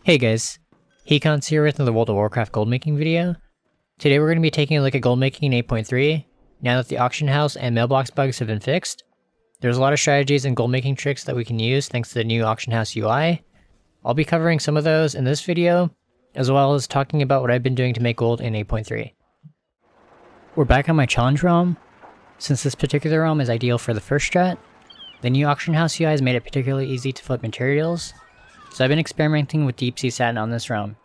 Hey guys, Hecons here with another World of Warcraft gold making video. Today we're going to be taking a look at gold making in 8.3, now that the auction house and mailbox bugs have been fixed. There's a lot of strategies and gold making tricks that we can use thanks to the new auction house UI. I'll be covering some of those in this video, as well as talking about what I've been doing to make gold in 8.3. We're back on my challenge realm. Since this particular realm is ideal for the first strat, the new auction house UI has made it particularly easy to flip materials. So I've been experimenting with deep sea satin on this realm.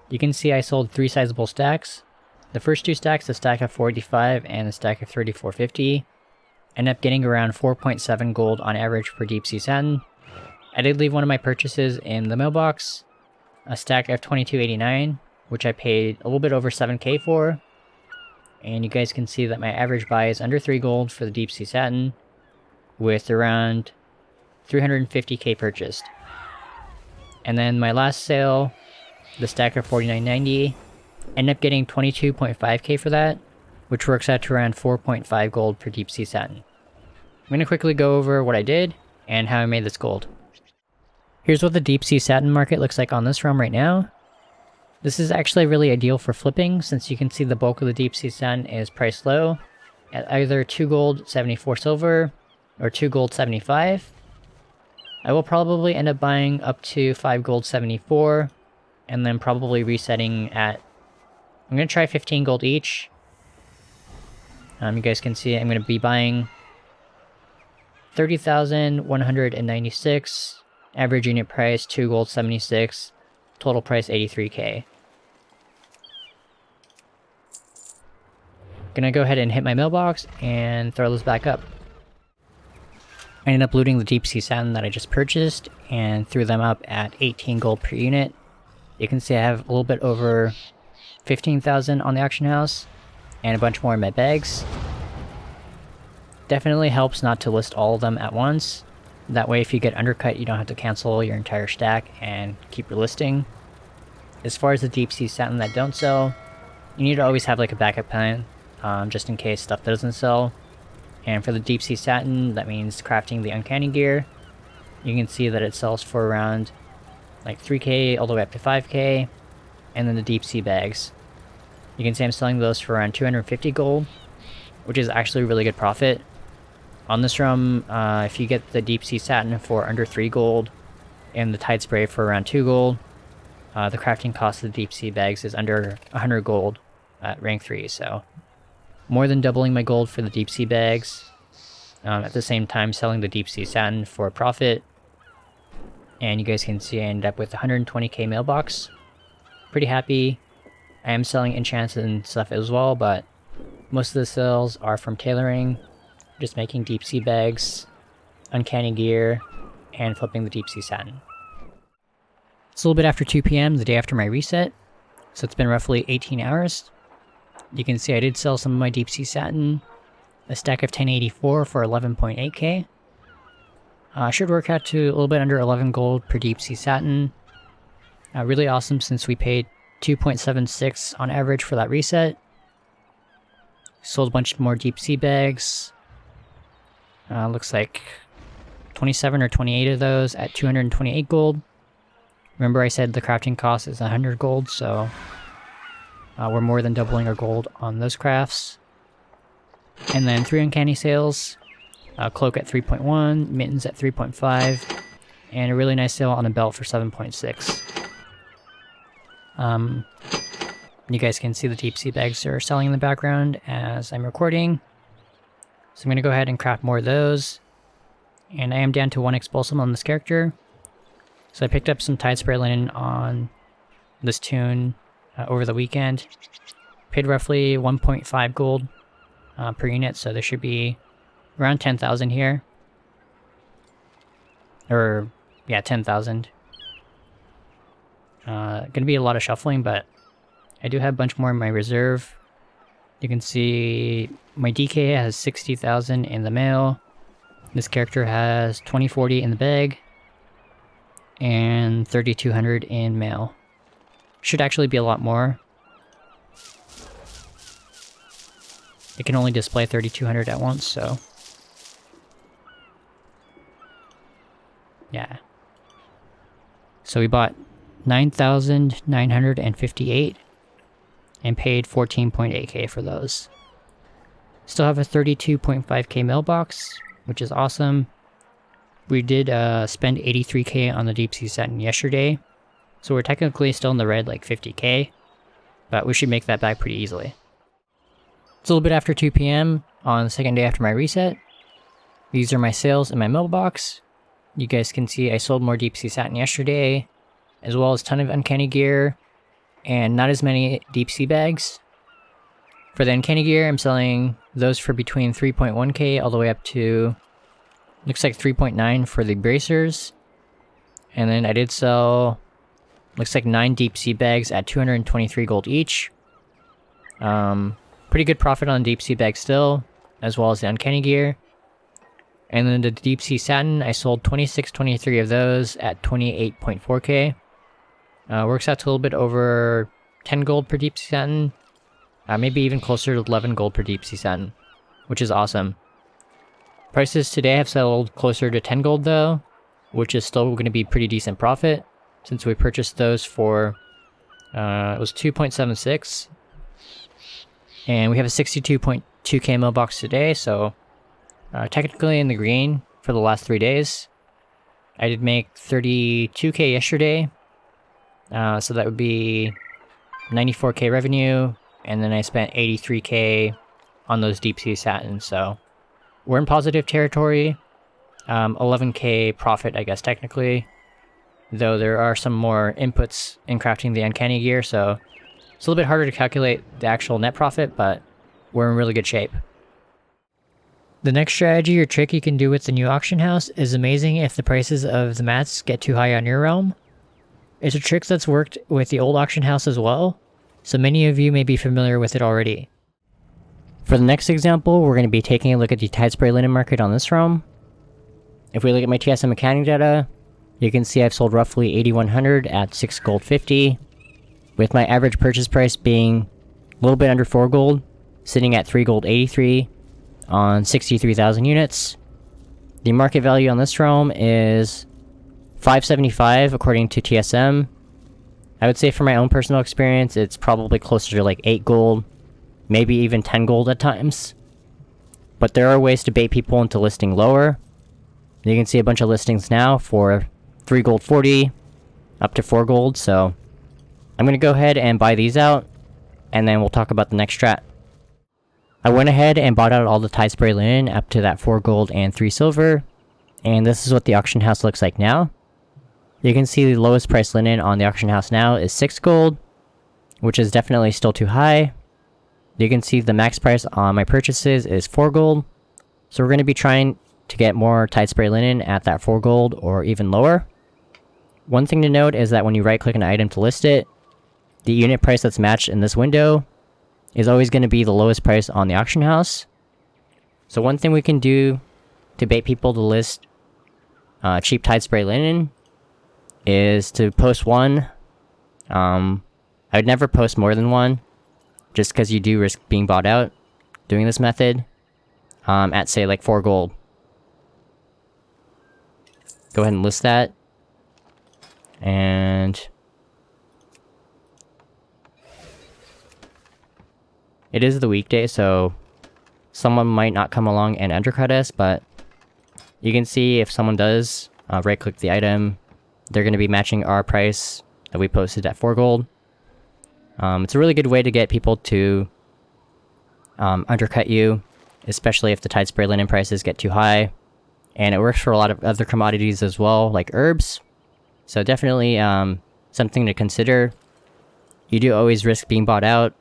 You can see I sold 3 sizable stacks. The first 2 stacks, a stack of 485 and a stack of 3450, end up getting around 4.7 gold on average per deep sea satin. I did leave one of my purchases in the mailbox, a stack of 2289, which I paid a little bit over 7k for. And you guys can see that my average buy is under 3 gold for the deep sea satin, with around 350k purchased. And then my last sale, the stack of 4990, ended up getting 22.5k for that, which works out to around 4.5 gold per deep sea satin. I'm going to quickly go over what I did and how I made this gold. Here's what the deep sea satin market looks like on this realm right now. This is actually really ideal for flipping, since you can see the bulk of the deep sea satin is priced low at either 2 gold 74 silver or 2 gold 75. I will probably end up buying up to 5 gold 74, and then probably resetting at, I'm going to try 15 gold each. You guys can see I'm going to be buying 30,196, average unit price 2 gold 76, total price 83k. Gonna go ahead and hit my mailbox and throw this back up. I ended up looting the deep sea satin that I just purchased and threw them up at 18 gold per unit. You can see I have a little bit over 15,000 on the auction house and a bunch more in my bags. Definitely helps not to list all of them at once. That way if you get undercut, you don't have to cancel your entire stack and keep your listing. As far as the deep sea satin that don't sell, you need to always have like a backup plan, just in case stuff doesn't sell. And for the deep sea satin, that means crafting the uncanny gear. You can see that it sells for around like 3k all the way up to 5k. And then the deep sea bags, you can see I'm selling those for around 250 gold, which is actually a really good profit. On this realm, if you get the deep sea satin for under 3 gold and the Tidespray for around 2 gold, the crafting cost of the deep sea bags is under 100 gold at rank 3, so more than doubling my gold for the deep sea bags, at the same time selling the deep sea satin for a profit. And you guys can see I ended up with 120k mailbox. Pretty happy. I am selling enchants and stuff as well, but most of the sales are from tailoring, just making deep sea bags, uncanny gear, and flipping the deep sea satin. It's a little bit after 2 p.m. the day after my reset, so it's been roughly 18 hours. You can see I did sell some of my deep sea satin, a stack of 1084 for 11.8k. Should work out to a little bit under 11 gold per deep sea satin. Really awesome since we paid 2.76 on average for that reset. Sold a bunch more deep sea bags. Looks like 27 or 28 of those at 228 gold. Remember I said the crafting cost is 100 gold, so we're more than doubling our gold on those crafts. And then 3 uncanny sales, cloak at 3.1, mittens at 3.5, and a really nice sale on a belt for 7.6. You guys can see the deep sea bags are selling in the background as I'm recording. So I'm going to go ahead and craft more of those. And I am down to 1 expulsum on this character. So I picked up some Tidespray linen on this tune over the weekend. Paid roughly 1.5 gold per unit, so there should be around 10,000 here. Or, yeah, 10,000. Gonna be a lot of shuffling, but I do have a bunch more in my reserve. You can see my DK has 60,000 in the mail. This character has 2040 in the bag. And 3,200 in mail. Should actually be a lot more. It can only display 3,200 at once, so yeah. So we bought $9,958 and paid 14.8k for those. Still have a 32.5k mailbox, which is awesome. We did spend 83k on the deep sea satin yesterday, so we're technically still in the red, like 50k, but we should make that back pretty easily. It's a little bit after 2 p.m. on the second day after my reset. These are my sales in my mailbox. You guys can see I sold more deep sea satin yesterday, as well as a ton of uncanny gear, and not as many deep sea bags. For the uncanny gear, I'm selling those for between 3.1k all the way up to, looks like 3.9 for the bracers. And then I did sell, looks like 9 deep sea bags at 223 gold each. Pretty good profit on deep sea bags still, as well as the uncanny gear. And then the deep sea satin, I sold 23 of those at 28.4k. Works out to a little bit over 10 gold per deep sea satin. Maybe even closer to 11 gold per deep sea satin, which is awesome. Prices today have settled closer to 10 gold though, which is still going to be pretty decent profit, since we purchased those for, it was 2.76. And we have a 62.2k mailbox today, so technically in the green for the last 3 days. I did make 32k yesterday, so that would be 94k revenue, and then I spent 83k on those deep sea satins, so we're in positive territory. 11k profit, I guess, technically, though there are some more inputs in crafting the uncanny gear, so it's a little bit harder to calculate the actual net profit, but we're in really good shape. The next strategy or trick you can do with the new auction house is amazing if the prices of the mats get too high on your realm. It's a trick that's worked with the old auction house as well, so many of you may be familiar with it already. For the next example, we're going to be taking a look at the Tidespray linen market on this realm. If we look at my TSM accounting data, you can see I've sold roughly 8,100 at 6 gold 50, with my average purchase price being a little bit under 4 gold, sitting at 3 gold 83 on 63,000 units. The market value on this realm is 575 according to TSM. I would say for my own personal experience, it's probably closer to like 8 gold, maybe even 10 gold at times. But there are ways to bait people into listing lower. You can see a bunch of listings now for 3 gold 40 up to 4 gold, so I'm going to go ahead and buy these out, and then we'll talk about the next strat. I went ahead and bought out all the Tidespray linen up to that 4 gold and 3 silver, and this is what the auction house looks like now. You can see the lowest price linen on the auction house now is 6 gold, which is definitely still too high. You can see the max price on my purchases is 4 gold, so we're going to be trying to get more Tidespray linen at that 4 gold or even lower. One thing to note is that when you right click an item to list it, the unit price that's matched in this window is always going to be the lowest price on the auction house. So one thing we can do to bait people to list cheap Tidespray linen is to post one. I would never post more than one, just because you do risk being bought out doing this method, at say like 4 gold. Go ahead and list that, and it is the weekday, so someone might not come along and undercut us, but you can see if someone does right click the item, they're going to be matching our price that we posted at 4 gold. It's a really good way to get people to undercut you, especially if the Tidespray linen prices get too high. And it works for a lot of other commodities as well, like herbs. So definitely something to consider. You do always risk being bought out,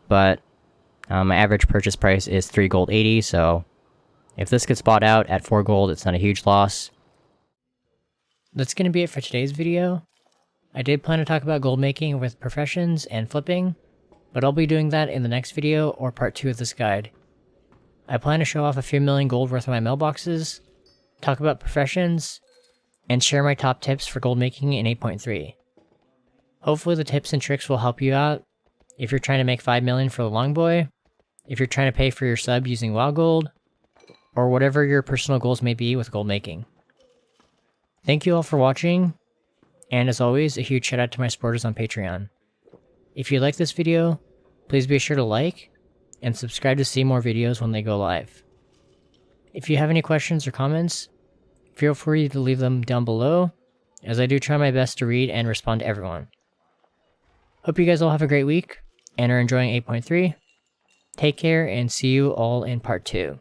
but my average purchase price is 3 gold 80, so if this gets bought out at 4 gold, it's not a huge loss. That's going to be it for today's video. I did plan to talk about gold making with professions and flipping, but I'll be doing that in the next video or part 2 of this guide. I plan to show off a few million gold worth of my mailboxes, talk about professions, and share my top tips for gold making in 8.3. Hopefully the tips and tricks will help you out if you're trying to make 5 million for the long boy, if you're trying to pay for your sub using WoW gold, or whatever your personal goals may be with gold making. Thank you all for watching, And as always, a huge shout out to my supporters on Patreon. If you like this video, please be sure to like and subscribe to see more videos when they go live. If you have any questions or comments, feel free to leave them down below, as I do try my best to read and respond to everyone. Hope you guys all have a great week and are enjoying 8.3. Take care and see you all in part 2.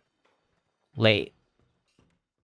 Late.